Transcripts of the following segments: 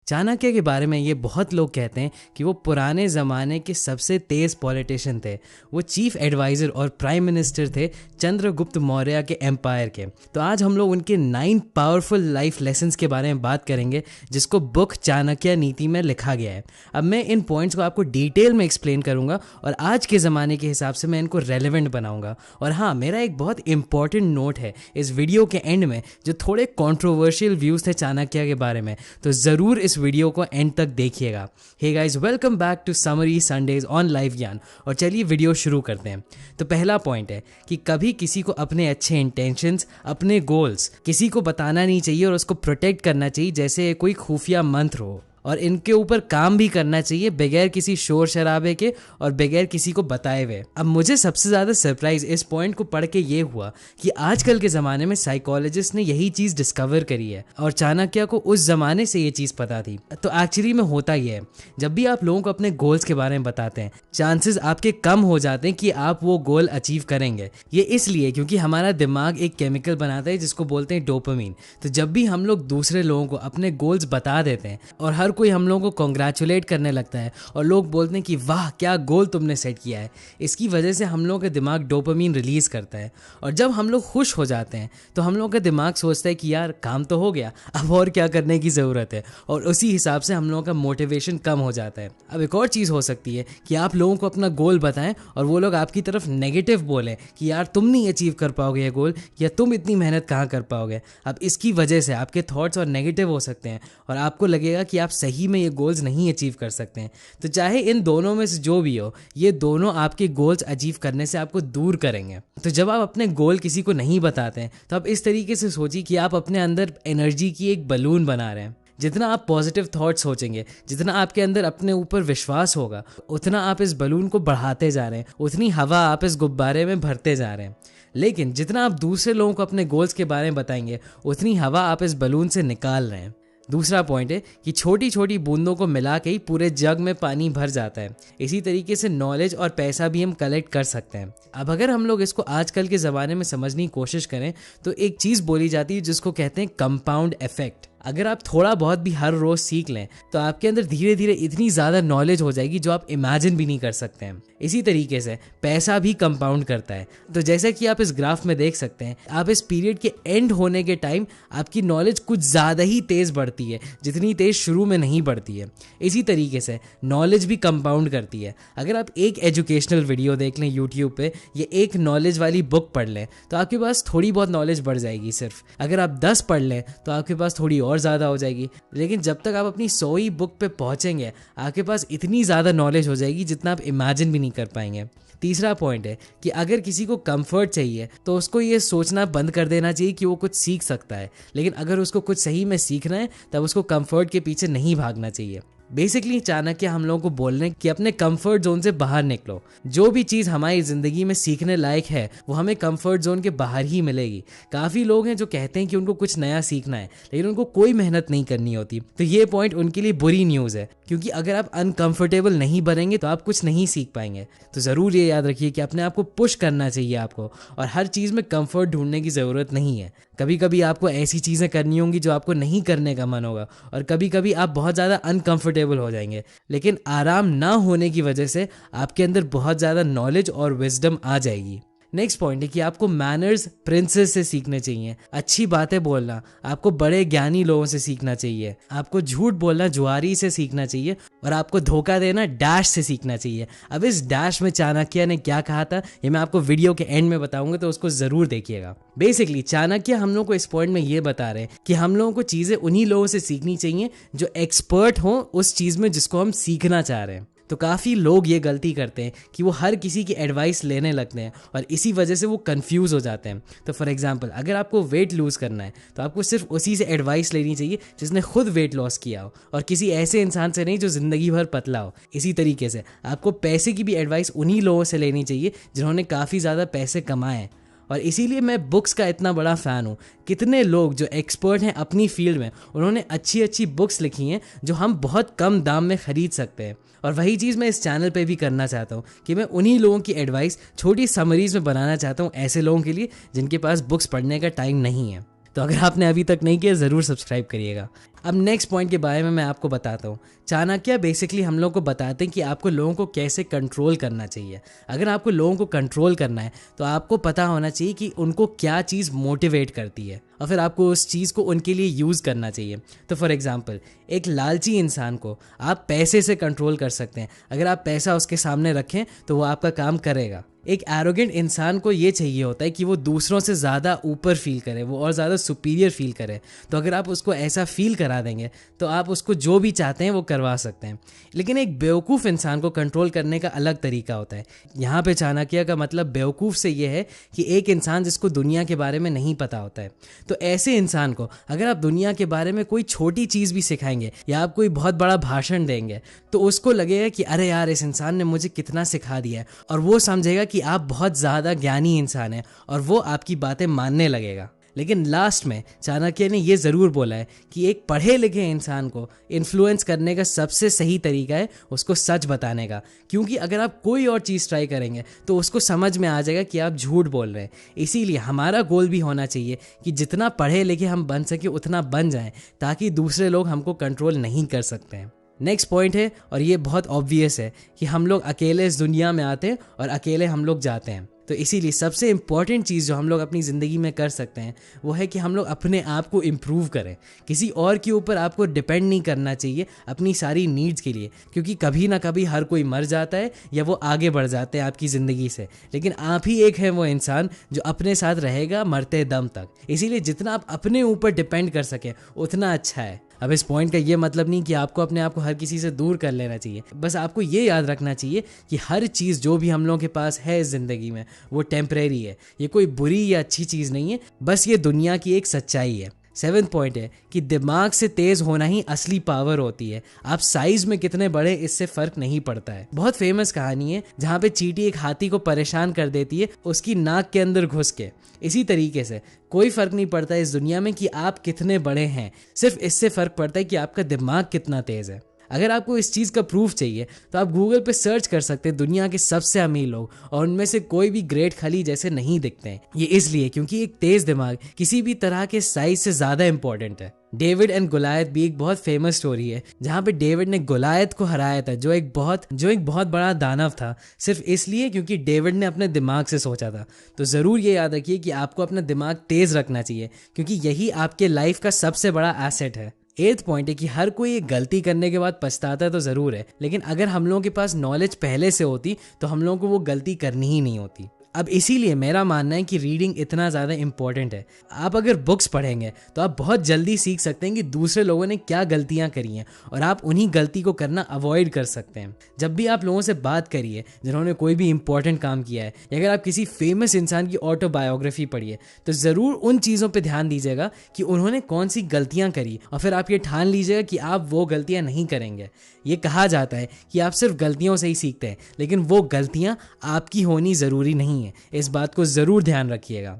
चाणक्य के बारे में ये बहुत लोग कहते हैं कि वो पुराने ज़माने के सबसे तेज़ पॉलिटिशियन थे। वो चीफ एडवाइज़र और प्राइम मिनिस्टर थे चंद्रगुप्त मौर्य के एम्पायर के। तो आज हम लोग उनके 9 पावरफुल लाइफ लेसन्स के बारे में बात करेंगे जिसको बुक चाणक्य नीति में लिखा गया है। अब मैं इन पॉइंट्स को आपको डिटेल में एक्सप्लेन करूँगा और आज के ज़माने के हिसाब से मैं इनको रेलेवेंट बनाऊँगा। और हाँ, मेरा एक बहुत इंपॉर्टेंट नोट है इस वीडियो के एंड में, जो थोड़े कॉन्ट्रोवर्शियल व्यूज़ थे चाणक्य के बारे में, तो ज़रूर इस वीडियो को एंड तक देखिएगा। Hey guys, welcome back to summary Sundays on live Gyan. और चलिए वीडियो शुरू करते हैं। तो पहला पॉइंट है कि कभी किसी को अपने अच्छे इंटेंशंस, अपने गोल्स किसी को बताना नहीं चाहिए और उसको प्रोटेक्ट करना चाहिए जैसे कोई खुफिया मंत्र हो, और इनके ऊपर काम भी करना चाहिए बगैर किसी शोर शराबे के और बगैर किसी को बताए हुए। अब मुझे सबसे ज़्यादा सरप्राइज इस पॉइंट को पढ़ के ये हुआ कि आजकल के ज़माने में साइकोलॉजिस्ट ने यही चीज़ डिस्कवर करी है और चाणक्य को उस ज़माने से ये चीज़ पता थी। तो एक्चुअली में होता ही है, जब भी आप लोगों को अपने गोल्स के बारे में बताते हैं, चांसेस आपके कम हो जाते हैं कि आप वो गोल अचीव करेंगे। ये इसलिए क्योंकि हमारा दिमाग एक केमिकल बनाता है जिसको बोलते हैं डोपामीन। तो जब भी हम लोग दूसरे लोगों को अपने गोल्स बता देते हैं और हर कोई हम लोगों को कॉन्ग्रेचुलेट करने लगता है और लोग बोलते हैं कि वाह क्या गोल तुमने सेट किया है, इसकी वजह से हम लोगों का दिमाग डोपामीन रिलीज करता है। और जब हम लोग खुश हो जाते हैं तो हम लोगों का दिमाग सोचता है कि यार काम तो हो गया, अब और क्या करने की ज़रूरत है, और उसी हिसाब से हम लोगों का मोटिवेशन कम हो जाता है। अब एक और चीज़ हो सकती है कि आप लोगों को अपना गोल बताएं और वो लोग आपकी तरफ नेगेटिव बोलें कि यार तुम नहीं अचीव कर पाओगे ये गोल, या तुम इतनी मेहनत कहाँ कर पाओगे। अब इसकी वजह से आपके थॉट्स और नेगेटिव हो सकते हैं और आपको लगेगा कि आप सही में ये गोल्स नहीं अचीव कर सकते हैं। तो चाहे इन दोनों में से जो भी हो, ये दोनों आपके गोल्स अचीव करने से आपको दूर करेंगे। तो जब आप अपने गोल किसी को नहीं बताते हैं तो आप इस तरीके से सोचिए कि आप अपने अंदर एनर्जी की एक बलून बना रहे हैं। जितना आप पॉजिटिव थॉट सोचेंगे, जितना आपके अंदर अपने ऊपर विश्वास होगा, उतना आप इस बलून को बढ़ाते जा रहे हैं, उतनी हवा आप इस गुब्बारे में भरते जा रहे हैं। लेकिन जितना आप दूसरे लोगों को अपने गोल्स के बारे में बताएंगे, उतनी हवा आप इस बलून से निकाल रहे हैं। दूसरा पॉइंट है कि छोटी छोटी बूंदों को मिला के ही पूरे जग में पानी भर जाता है। इसी तरीके से नॉलेज और पैसा भी हम कलेक्ट कर सकते हैं। अब अगर हम लोग इसको आजकल के ज़माने में समझने की कोशिश करें तो एक चीज़ बोली जाती है जिसको कहते हैं कंपाउंड इफेक्ट। अगर आप थोड़ा बहुत भी हर रोज़ सीख लें तो आपके अंदर धीरे धीरे इतनी ज़्यादा नॉलेज हो जाएगी जो आप इमेजिन भी नहीं कर सकते हैं। इसी तरीके से पैसा भी कंपाउंड करता है। तो जैसा कि आप इस ग्राफ में देख सकते हैं, आप इस पीरियड के एंड होने के टाइम आपकी नॉलेज कुछ ज़्यादा ही तेज़ बढ़ती है, जितनी तेज़ शुरू में नहीं बढ़ती है। इसी तरीके से नॉलेज भी कंपाउंड करती है। अगर आप एक एजुकेशनल वीडियो देख लें यूट्यूब पे, या एक नॉलेज वाली बुक पढ़ लें, तो आपके पास थोड़ी बहुत नॉलेज बढ़ जाएगी। सिर्फ अगर आप 10 पढ़ लें तो आपके पास थोड़ी और ज़्यादा हो जाएगी। लेकिन जब तक आप अपनी 100वीं बुक पे पहुंचेंगे, आपके पास इतनी ज़्यादा नॉलेज हो जाएगी जितना आप इमेजिन भी नहीं कर पाएंगे। तीसरा पॉइंट है कि अगर किसी को कंफर्ट चाहिए तो उसको ये सोचना बंद कर देना चाहिए कि वो कुछ सीख सकता है। लेकिन अगर उसको कुछ सही में सीखना है तब उसको कंफर्ट के पीछे नहीं भागना चाहिए। बेसिकली चाणक्य हम लोगों को बोल रहे हैं कि अपने कंफर्ट जोन से बाहर निकलो। जो भी चीज़ हमारी ज़िंदगी में सीखने लायक है वो हमें कंफर्ट जोन के बाहर ही मिलेगी। काफ़ी लोग हैं जो कहते हैं कि उनको कुछ नया सीखना है लेकिन उनको कोई मेहनत नहीं करनी होती। तो ये पॉइंट उनके लिए बुरी न्यूज़ है, क्योंकि अगर आप अनकंफर्टेबल नहीं बनेंगे तो आप कुछ नहीं सीख पाएंगे। तो ज़रूर ये याद रखिए कि अपने आप को पुश करना चाहिए आपको, और हर चीज़ में कंफर्ट ढूंढने की ज़रूरत नहीं है। कभी कभी आपको ऐसी चीज़ें करनी होंगी जो आपको नहीं करने का मन होगा, और कभी कभी आप बहुत ज़्यादा अनकंफर्टेबल हो जाएंगे। लेकिन आराम ना होने की वजह से आपके अंदर बहुत ज़्यादा नॉलेज और विजडम आ जाएगी। नेक्स्ट पॉइंट है कि आपको मैनर्स प्रिंसेस से सीखने चाहिए। अच्छी बातें बोलना आपको बड़े ज्ञानी लोगों से सीखना चाहिए। आपको झूठ बोलना जुआरी से सीखना चाहिए, और आपको धोखा देना डैश से सीखना चाहिए। अब इस डैश में चाणक्य ने क्या कहा था ये मैं आपको वीडियो के एंड में बताऊंगा, तो उसको जरूर देखिएगा। बेसिकली चाणक्य हम लोग को इस पॉइंट में ये बता रहे हैं कि हम लोगों को चीज़ें उन्हीं लोगों से सीखनी चाहिए जो एक्सपर्ट हों उस चीज़ में जिसको हम सीखना चाह रहे हैं। तो काफ़ी लोग ये गलती करते हैं कि वो हर किसी की एडवाइस लेने लगते हैं और इसी वजह से वो कंफ्यूज हो जाते हैं। तो फॉर एग्जांपल, अगर आपको वेट लूज़ करना है तो आपको सिर्फ उसी से एडवाइस लेनी चाहिए जिसने खुद वेट लॉस किया हो, और किसी ऐसे इंसान से नहीं जो ज़िंदगी भर पतला हो। इसी तरीके से आपको पैसे की भी एडवाइस उन्हीं लोगों से लेनी चाहिए जिन्होंने काफ़ी ज़्यादा पैसे कमाए हैं। और इसीलिए मैं बुक्स का इतना बड़ा फ़ैन हूँ। कितने लोग जो एक्सपर्ट हैं अपनी फील्ड में, उन्होंने अच्छी अच्छी बुक्स लिखी हैं जो हम बहुत कम दाम में ख़रीद सकते हैं। और वही चीज़ मैं इस चैनल पे भी करना चाहता हूँ कि मैं उन्हीं लोगों की एडवाइस छोटी समरीज में बनाना चाहता हूँ, ऐसे लोगों के लिए जिनके पास बुक्स पढ़ने का टाइम नहीं है। तो अगर आपने अभी तक नहीं किया ज़रूर सब्सक्राइब करिएगा। अब नेक्स्ट पॉइंट के बारे में मैं आपको बताता हूँ। चाणक्य बेसिकली हम लोग को बताते हैं कि आपको लोगों को कैसे कंट्रोल करना चाहिए। अगर आपको लोगों को कंट्रोल करना है तो आपको पता होना चाहिए कि उनको क्या चीज़ मोटिवेट करती है और फिर आपको उस चीज़ को उनके लिए यूज़ करना चाहिए। तो फॉर एग्जांपल, एक लालची इंसान को आप पैसे से कंट्रोल कर सकते हैं। अगर आप पैसा उसके सामने रखें तो वो आपका काम करेगा। एक एरोगेंट इंसान को ये चाहिए होता है कि वो दूसरों से ज़्यादा ऊपर फील करे, वो और ज़्यादा सुपीरियर फील करे। तो अगर आप उसको ऐसा फील करा देंगे तो आप उसको जो भी चाहते हैं वो करवा सकते हैं। लेकिन एक बेवकूफ़ इंसान को कंट्रोल करने का अलग तरीका होता है। यहाँ पे चाणक्य का मतलब बेवकूफ़ से ये है कि एक इंसान जिसको दुनिया के बारे में नहीं पता होता है। तो ऐसे इंसान को अगर आप दुनिया के बारे में कोई छोटी चीज़ भी सिखाएंगे या आप कोई बहुत बड़ा भाषण देंगे तो उसको लगेगा कि अरे यार, इस इंसान ने मुझे कितना सिखा दिया है, और वो समझेगा कि आप बहुत ज़्यादा ज्ञानी इंसान हैं और वो आपकी बातें मानने लगेगा। लेकिन लास्ट में चाणक्य ने ये ज़रूर बोला है कि एक पढ़े लिखे इंसान को इन्फ्लुएंस करने का सबसे सही तरीका है उसको सच बताने का। क्योंकि अगर आप कोई और चीज़ ट्राई करेंगे तो उसको समझ में आ जाएगा कि आप झूठ बोल रहे हैं। इसीलिए हमारा गोल भी होना चाहिए कि जितना पढ़े लिखे हम बन सके उतना बन जाएं, ताकि दूसरे लोग हमको कंट्रोल नहीं कर सकते हैं। नेक्स्ट पॉइंट है, और ये बहुत ऑब्वियस है, कि हम लोग अकेले इस दुनिया में आते हैं और अकेले हम लोग जाते हैं। तो इसीलिए सबसे इम्पॉर्टेंट चीज़ जो हम लोग अपनी ज़िंदगी में कर सकते हैं वो है कि हम लोग अपने आप को इम्प्रूव करें। किसी और के ऊपर आपको डिपेंड नहीं करना चाहिए अपनी सारी नीड्स के लिए, क्योंकि कभी ना कभी हर कोई मर जाता है या वो आगे बढ़ जाते हैं आपकी ज़िंदगी से। लेकिन आप ही एक है वो इंसान जो अपने साथ रहेगा मरते दम तक। इसीलिए जितना आप अपने ऊपर डिपेंड कर सकें उतना अच्छा है। अब इस पॉइंट का ये मतलब नहीं कि आपको अपने आप को हर किसी से दूर कर लेना चाहिए। बस आपको ये याद रखना चाहिए कि हर चीज़ जो भी हम लोगों के पास है इस ज़िंदगी में वो टेम्परेरी है। ये कोई बुरी या अच्छी चीज़ नहीं है, बस ये दुनिया की एक सच्चाई है। 7th पॉइंट है कि दिमाग से तेज होना ही असली पावर होती है। आप साइज में कितने बड़े इससे फर्क नहीं पड़ता है। बहुत फेमस कहानी है जहाँ पे चींटी एक हाथी को परेशान कर देती है उसकी नाक के अंदर घुस के। इसी तरीके से कोई फर्क नहीं पड़ता इस दुनिया में कि आप कितने बड़े हैं, सिर्फ इससे फर्क पड़ता है कि आपका दिमाग कितना तेज है। अगर आपको इस चीज़ का प्रूफ चाहिए तो आप गूगल पे सर्च कर सकते हैं दुनिया के सबसे अमीर लोग, और उनमें से कोई भी ग्रेट खली जैसे नहीं दिखते हैं। ये इसलिए क्योंकि एक तेज दिमाग किसी भी तरह के साइज से ज़्यादा इंपॉर्टेंट है। डेविड एंड गोलायत भी एक बहुत फेमस स्टोरी है जहाँ पे डेविड ने गोलायत को हराया था जो एक बहुत बड़ा दानव था, सिर्फ इसलिए क्योंकि डेविड ने अपने दिमाग से सोचा था। तो ज़रूर ये याद रखिए कि आपको अपना दिमाग तेज़ रखना चाहिए, क्योंकि यही आपके लाइफ का सबसे बड़ा एसेट है। 8th पॉइंट है कि हर कोई एक गलती करने के बाद पछताता है तो ज़रूर है, लेकिन अगर हम लोगों के पास नॉलेज पहले से होती तो हम लोगों को वो गलती करनी ही नहीं होती। अब इसीलिए मेरा मानना है कि रीडिंग इतना ज़्यादा इंपॉर्टेंट है। आप अगर बुक्स पढ़ेंगे तो आप बहुत जल्दी सीख सकते हैं कि दूसरे लोगों ने क्या गलतियां करी हैं और आप उन्हीं गलती को करना अवॉइड कर सकते हैं। जब भी आप लोगों से बात करिए जिन्होंने कोई भी इंपॉर्टेंट काम किया है, या अगर आप किसी फेमस इंसान की ऑटोबायोग्राफी पढ़िए, तो ज़रूर उन चीज़ों पर ध्यान दीजिएगा कि उन्होंने कौन सी गलतियाँ करी, और फिर आप ये ठान लीजिएगा कि आप वो गलतियाँ नहीं करेंगे। ये कहा जाता है कि आप सिर्फ गलतियों से ही सीखते हैं, लेकिन वो गलतियाँ आपकी होनी ज़रूरी नहीं है। इस बात को ज़रूर ध्यान रखिएगा।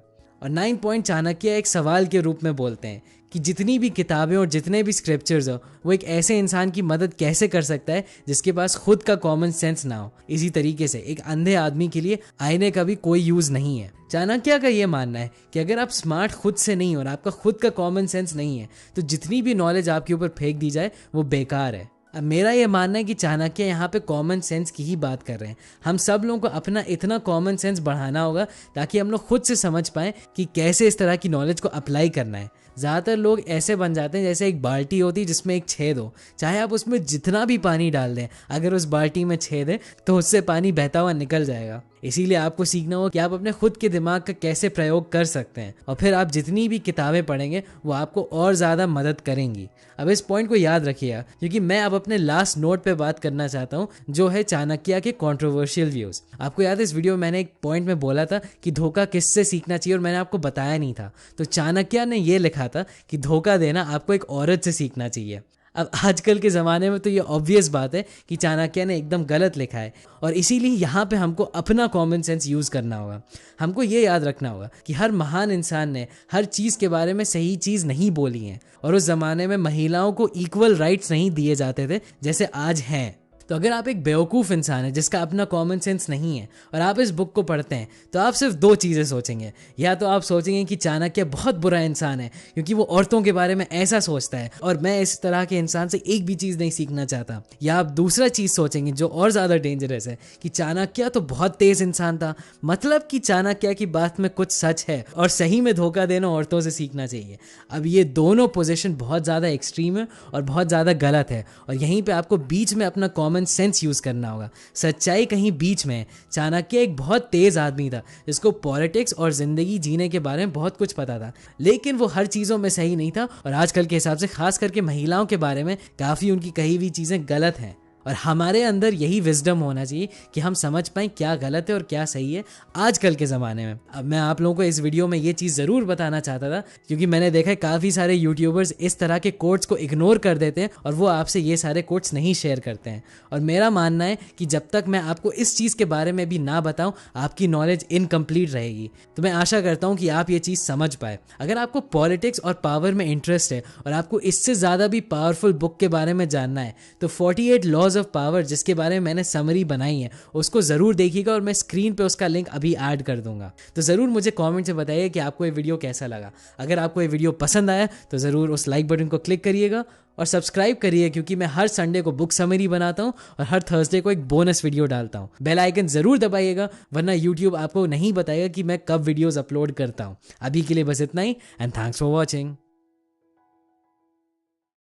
और 9 पॉइंट चाणक्य एक सवाल के रूप में बोलते हैं कि जितनी भी किताबें और जितने भी स्क्रिप्चर्स हो वो एक ऐसे इंसान की मदद कैसे कर सकता है जिसके पास खुद का कॉमन सेंस ना हो। इसी तरीके से एक अंधे आदमी के लिए आईने का भी कोई यूज़ नहीं है। चाणक्य का ये मानना है कि अगर आप स्मार्ट खुद से नहीं हो और आपका खुद का कॉमन सेंस नहीं है तो जितनी भी नॉलेज आपके ऊपर फेंक दी जाए वो बेकार है। अब मेरा ये मानना है कि चाणक्य यहाँ पे कॉमन सेंस की ही बात कर रहे हैं। हम सब लोगों को अपना इतना कॉमन सेंस बढ़ाना होगा ताकि हम लोग खुद से समझ पाएं कि कैसे इस तरह की नॉलेज को अप्लाई करना है। ज़्यादातर लोग ऐसे बन जाते हैं जैसे एक बाल्टी होती है जिसमें एक छेद हो, चाहे आप उसमें जितना भी पानी डाल दें, अगर उस बाल्टी में छेद है तो उससे पानी बहता हुआ निकल जाएगा। इसीलिए आपको सीखना होगा कि आप अपने खुद के दिमाग का कैसे प्रयोग कर सकते हैं, और फिर आप जितनी भी किताबें पढ़ेंगे वो आपको और ज़्यादा मदद करेंगी। अब इस पॉइंट को याद रखिएगा, क्योंकि मैं अब अपने लास्ट नोट पे बात करना चाहता हूँ जो है चाणक्य के कंट्रोवर्शियल व्यूज़। आपको याद है इस वीडियो में मैंने एक पॉइंट में बोला था कि धोखा किससे सीखना चाहिए और मैंने आपको बताया नहीं था। तो चाणक्य ने ये लिखा था कि धोखा देना आपको एक औरत से सीखना चाहिए। अब आजकल के ज़माने में तो ये ऑब्वियस बात है कि चाणक्य ने एकदम गलत लिखा है, और इसीलिए यहाँ पे हमको अपना कॉमन सेंस यूज़ करना होगा। हमको ये याद रखना होगा कि हर महान इंसान ने हर चीज़ के बारे में सही चीज़ नहीं बोली है, और उस ज़माने में महिलाओं को इक्वल राइट्स नहीं दिए जाते थे जैसे आज हैं। तो अगर आप एक बेवकूफ़ इंसान है जिसका अपना कॉमन सेंस नहीं है और आप इस बुक को पढ़ते हैं तो आप सिर्फ दो चीज़ें सोचेंगे। या तो आप सोचेंगे कि चाणक्य बहुत बुरा इंसान है क्योंकि वो औरतों के बारे में ऐसा सोचता है और मैं इस तरह के इंसान से एक भी चीज़ नहीं सीखना चाहता। या आप दूसरा चीज़ सोचेंगे जो और ज़्यादा डेंजरस है कि चाणक्य तो बहुत तेज़ इंसान था, मतलब कि चाणक्य की बात में कुछ सच है और सही में धोखा देना औरतों से सीखना चाहिए। अब ये दोनों पोजीशन बहुत ज़्यादा एक्सट्रीम है और बहुत ज़्यादा गलत है और यहीं पे आपको बीच में अपना कॉमन सेंस यूज़ करना होगा। सच्चाई कहीं बीच में है। चाणक्य एक बहुत तेज़ आदमी था जिसको पॉलिटिक्स और ज़िंदगी जीने के बारे में बहुत कुछ पता था, लेकिन वो हर चीज़ों में सही नहीं था और आजकल के हिसाब से खास करके महिलाओं के बारे में काफ़ी उनकी कही हुई चीज़ें गलत हैं। और हमारे अंदर यही विजडम होना चाहिए कि हम समझ पाएँ क्या गलत है और क्या सही है आजकल के ज़माने में। अब मैं आप लोगों को इस वीडियो में ये चीज़ ज़रूर बताना चाहता था क्योंकि मैंने देखा है काफ़ी सारे यूट्यूबर्स इस तरह के कोट्स को इग्नोर कर देते हैं और वो आपसे ये सारे कोट्स नहीं शेयर करते हैं। और मेरा मानना है कि जब तक मैं आपको इस चीज़ के बारे में भी ना बताऊँ आपकी नॉलेज इनकम्प्लीट रहेगी। तो मैं आशा करता हूँ कि आप ये चीज़ समझ पाए। अगर आपको पॉलिटिक्स और पावर में इंटरेस्ट है और आपको इससे ज़्यादा भी पावरफुल बुक के बारे में जानना है तो 48 लॉज ऑफ पावर जिसके बारे में मैंने समरी बनाई है उसको ज़रूर देखिएगा और मैं स्क्रीन पे उसका लिंक अभी ऐड कर दूंगा। तो ज़रूर मुझे कमेंट से बताइए कि आपको ये वीडियो कैसा लगा। अगर आपको ये वीडियो पसंद आया तो ज़रूर उस लाइक बटन को क्लिक करिएगा और सब्सक्राइब करिए क्योंकि मैं हर संडे को बुक समरी बनाता हूँ और हर थर्सडे को एक बोनस वीडियो डालता हूँ। बेल आइकन ज़रूर दबाइएगा वरना यूट्यूब आपको नहीं बताएगा कि मैं कब वीडियोज़ अपलोड करता हूँ। अभी के लिए बस इतना ही एंड थैंक्स फॉर वॉचिंग।